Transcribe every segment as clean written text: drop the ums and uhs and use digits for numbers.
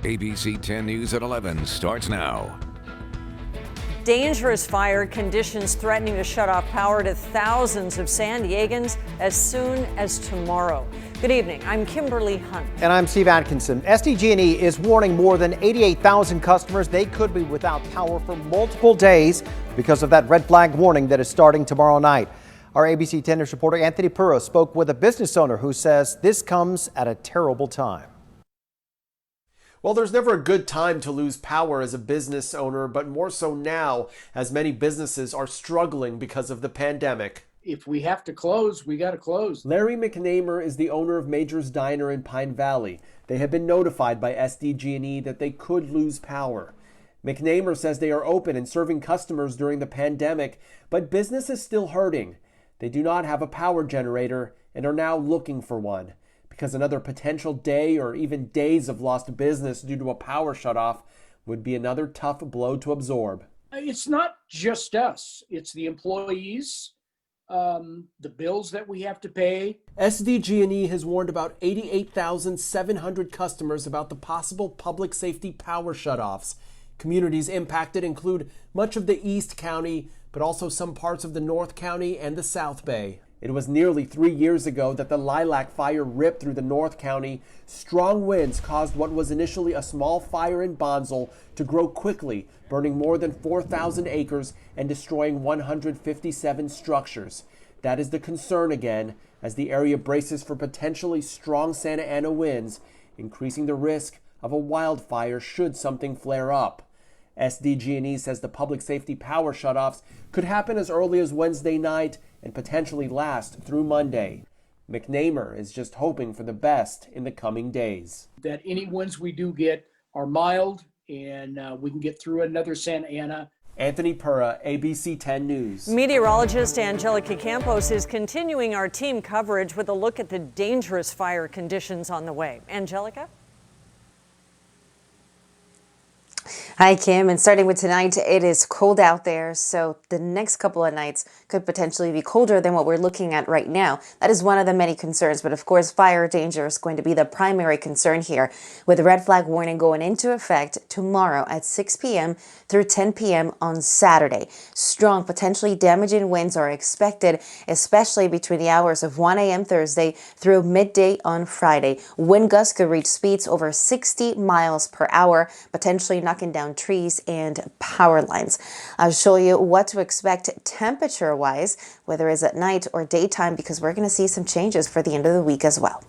ABC 10 News at 11 starts now. Dangerous fire conditions threatening to shut off power to thousands of San Diegans as soon as tomorrow. Good evening, I'm Kimberly Hunt. And I'm Steve Atkinson. SDG&E is warning more than 88,000 customers they could be without power for multiple days because of that red flag warning that is starting tomorrow night. Our ABC 10 News reporter Anthony Pura spoke with a business owner who says this comes at a terrible time. Well, there's never a good time to lose power as a business owner, but more so now as many businesses are struggling because of the pandemic. If we have to close, we got to close. Larry McNamer is the owner of Major's Diner in Pine Valley. They have been notified by SDG&E that they could lose power. McNamer says they are open and serving customers during the pandemic, but business is still hurting. They do not have a power generator and are now looking for one, because another potential day or even days of lost business due to a power shutoff would be another tough blow to absorb. It's not just us. It's the employees, the bills that we have to pay. SDG&E has warned about 88,700 customers about the possible public safety power shutoffs. Communities impacted include much of the East County, but also some parts of the North County and the South Bay. It was nearly 3 years ago that the lilac fire ripped through the North County. Strong winds caused what was initially a small fire in Bonsall to grow quickly, burning more than 4,000 acres and destroying 157 structures. That is the concern again, as the area braces for potentially strong Santa Ana winds, increasing the risk of a wildfire should something flare up. SDG&E says the public safety power shutoffs could happen as early as Wednesday night and potentially last through Monday. McNamer is just hoping for the best in the coming days. That any winds we do get are mild and we can get through another Santa Ana. Anthony Pura, ABC 10 News. Meteorologist Angelica Campos is continuing our team coverage with a look at the dangerous fire conditions on the way. Angelica? Hi, Kim. And starting with tonight, it is cold out there, so the next couple of nights could potentially be colder than what we're looking at right now. That is one of the many concerns, but of course, fire danger is going to be the primary concern here, with the red flag warning going into effect tomorrow at 6 p.m. through 10 p.m. on Saturday. Strong, potentially damaging winds are expected, especially between the hours of 1 a.m. Thursday through midday on Friday. Wind gusts could reach speeds over 60 miles per hour, potentially knocking down trees and power lines. I'll show you what to expect temperature-wise, whether it's at night or daytime, because we're going to see some changes for the end of the week as well.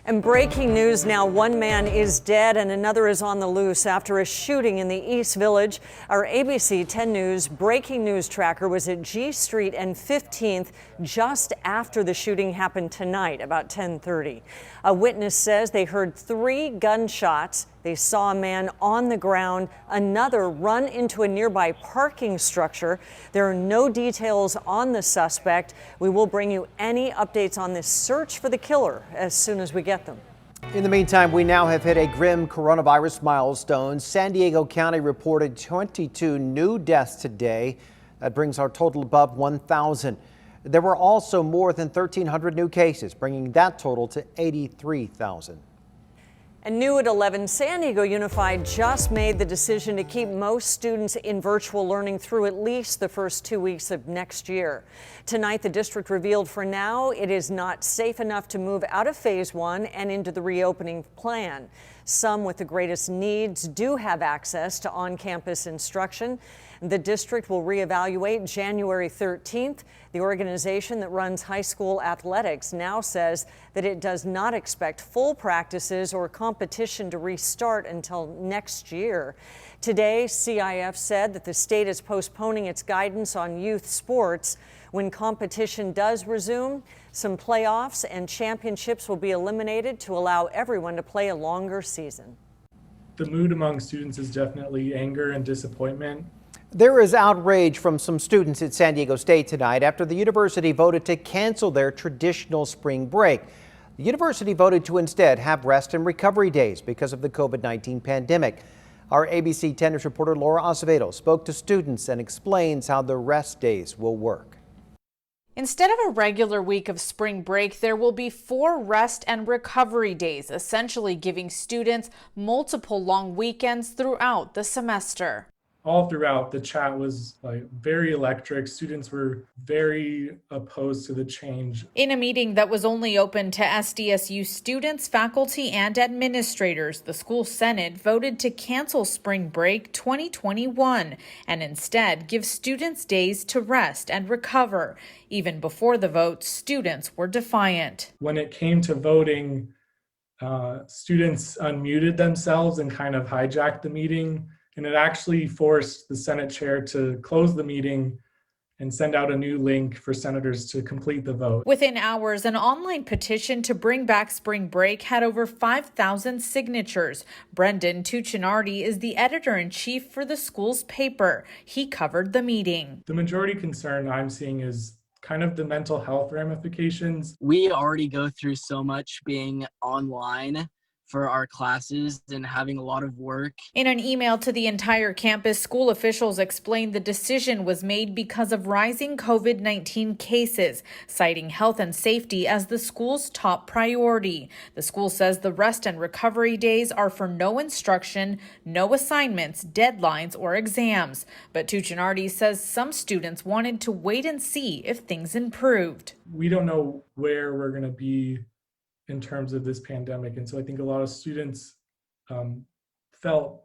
And breaking news now, one man is dead and another is on the loose after a shooting in the East Village. Our ABC 10 News breaking news tracker was at G Street and 15th just after the shooting happened tonight, about 10:30. A witness says they heard 3 gunshots. They saw a man on the ground, another run into a nearby parking structure. There are no details on the suspect. We will bring you any updates on this search for the killer as soon as we get them. In the meantime, we now have hit a grim coronavirus milestone. San Diego County reported 22 new deaths today. That brings our total above 1,000. There were also more than 1,300 new cases, bringing that total to 83,000. And new at 11, San Diego Unified just made the decision to keep most students in virtual learning through at least the first 2 weeks of next year. Tonight, the district revealed for now it is not safe enough to move out of phase 1 and into the reopening plan. Some with the greatest needs do have access to on-campus instruction. The district will reevaluate January 13th. The organization that runs high school athletics now says that it does not expect full practices or competition to restart until next year. Today, CIF said that the state is postponing its guidance on youth sports. When competition does resume, some playoffs and championships will be eliminated to allow everyone to play a longer season. The mood among students is definitely anger and disappointment. There is outrage from some students at San Diego State tonight after the university voted to cancel their traditional spring break. The university voted to instead have rest and recovery days because of the COVID-19 pandemic. Our ABC 10 News reporter Laura Acevedo spoke to students and explains how the rest days will work. Instead of a regular week of spring break, there will be 4 rest and recovery days, essentially giving students multiple long weekends throughout the semester. All throughout, the chat was very electric. Students were very opposed to the change. In a meeting that was only open to SDSU students, faculty, and administrators, the school senate voted to cancel spring break 2021 and instead give students days to rest and recover. Even before the vote, students were defiant. When it came to voting, students unmuted themselves and kind of hijacked the meeting. And it actually forced the Senate chair to close the meeting and send out a new link for senators to complete the vote. Within hours, an online petition to bring back spring break had over 5,000 signatures. Brendan Tuccinardi is the editor-in-chief for the school's paper. He covered the meeting. The majority concern I'm seeing is kind of the mental health ramifications. We already go through so much being online for our classes and having a lot of work. In an email to the entire campus, school officials explained the decision was made because of rising COVID-19 cases, citing health and safety as the school's top priority. The school says the rest and recovery days are for no instruction, no assignments, deadlines, or exams. But Tuccinardi says some students wanted to wait and see if things improved. We don't know where we're going to be in terms of this pandemic. And so I think a lot of students felt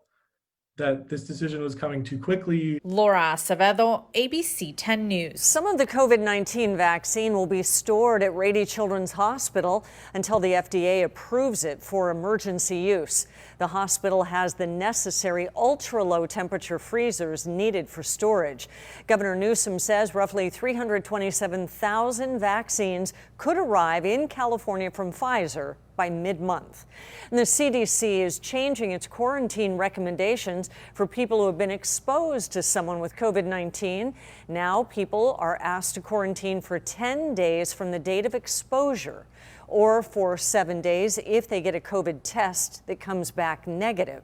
that this decision was coming too quickly. Laura Acevedo, ABC 10 News. Some of the COVID-19 vaccine will be stored at Rady Children's Hospital until the FDA approves it for emergency use. The hospital has the necessary ultra-low temperature freezers needed for storage. Governor Newsom says roughly 327,000 vaccines could arrive in California from Pfizer by mid-month. And the CDC is changing its quarantine recommendations for people who have been exposed to someone with COVID-19. Now people are asked to quarantine for 10 days from the date of exposure, or for 7 days if they get a COVID test that comes back negative.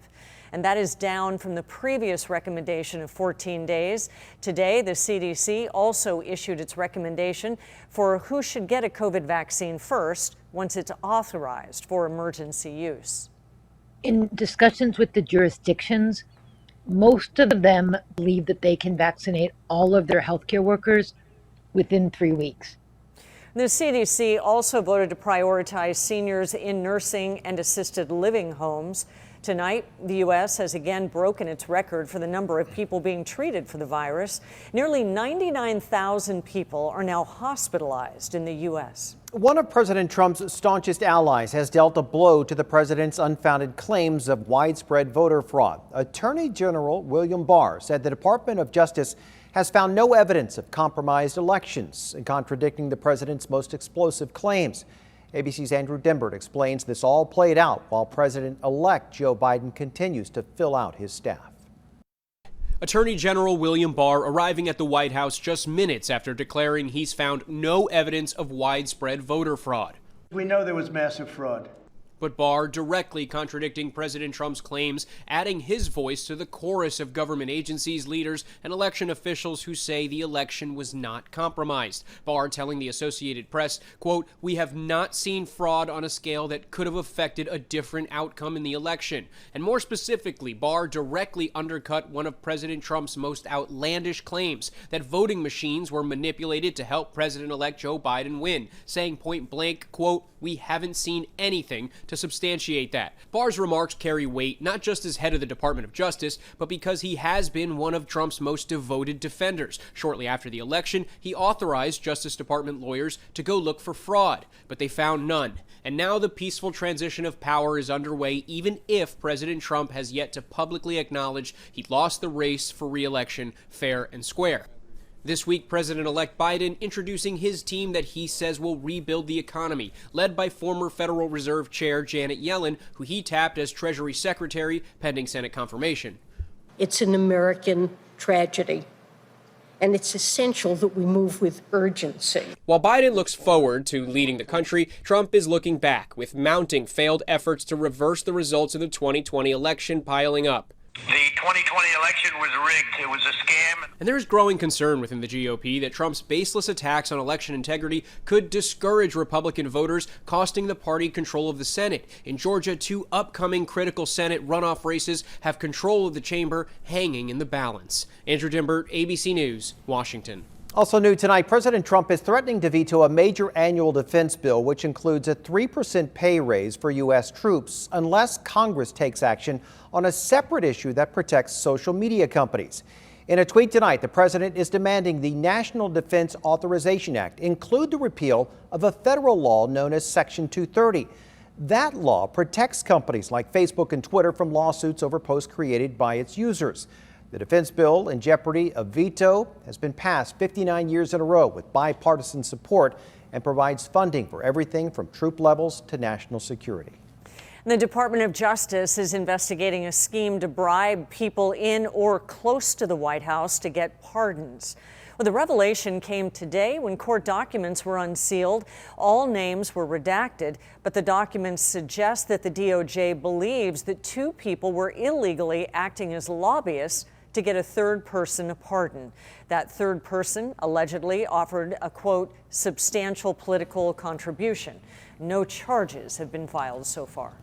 And that is down from the previous recommendation of 14 days. Today, the CDC also issued its recommendation for who should get a COVID vaccine first once it's authorized for emergency use. In discussions with the jurisdictions, most of them believe that they can vaccinate all of their healthcare workers within 3 weeks. The CDC also voted to prioritize seniors in nursing and assisted living homes. Tonight, the U.S. has again broken its record for the number of people being treated for the virus. Nearly 99,000 people are now hospitalized in the U.S. One of President Trump's staunchest allies has dealt a blow to the president's unfounded claims of widespread voter fraud. Attorney General William Barr said the Department of Justice has found no evidence of compromised elections, contradicting the president's most explosive claims. ABC's Andrew Dimbert explains this all played out while President-elect Joe Biden continues to fill out his staff. Attorney General William Barr arriving at the White House just minutes after declaring he's found no evidence of widespread voter fraud. We know there was massive fraud. But Barr directly contradicting President Trump's claims, adding his voice to the chorus of government agencies, leaders, and election officials who say the election was not compromised. Barr telling the Associated Press, quote, "We have not seen fraud on a scale that could have affected a different outcome in the election." And more specifically, Barr directly undercut one of President Trump's most outlandish claims, that voting machines were manipulated to help President-elect Joe Biden win, saying point blank, quote, "We haven't seen anything to substantiate that." Barr's remarks carry weight not just as head of the Department of Justice, but because he has been one of Trump's most devoted defenders. Shortly after the election, he authorized Justice Department lawyers to go look for fraud, but they found none. And now the peaceful transition of power is underway, even if President Trump has yet to publicly acknowledge he lost the race for re-election fair and square. This week, President-elect Biden introducing his team that he says will rebuild the economy, led by former Federal Reserve Chair Janet Yellen, who he tapped as Treasury Secretary pending Senate confirmation. It's an American tragedy, and it's essential that we move with urgency. While Biden looks forward to leading the country, Trump is looking back, with mounting failed efforts to reverse the results of the 2020 election piling up. The 2020 election was rigged. It was a scam. And there is growing concern within the GOP that Trump's baseless attacks on election integrity could discourage Republican voters, costing the party control of the Senate. In Georgia, 2 upcoming critical Senate runoff races have control of the chamber hanging in the balance. Andrew Dimbert, ABC News, Washington. Also new tonight, President Trump is threatening to veto a major annual defense bill, which includes a 3% pay raise for U.S. troops, unless Congress takes action on a separate issue that protects social media companies. In a tweet tonight, the president is demanding the National Defense Authorization Act include the repeal of a federal law known as Section 230. That law protects companies like Facebook and Twitter from lawsuits over posts created by its users. The defense bill, in jeopardy of veto, has been passed 59 years in a row with bipartisan support and provides funding for everything from troop levels to national security. The Department of Justice is investigating a scheme to bribe people in or close to the White House to get pardons. Well, the revelation came today when court documents were unsealed. All names were redacted, but the documents suggest that the DOJ believes that 2 people were illegally acting as lobbyists to get a third person a pardon. That third person allegedly offered a, quote, substantial political contribution. No charges have been filed so far.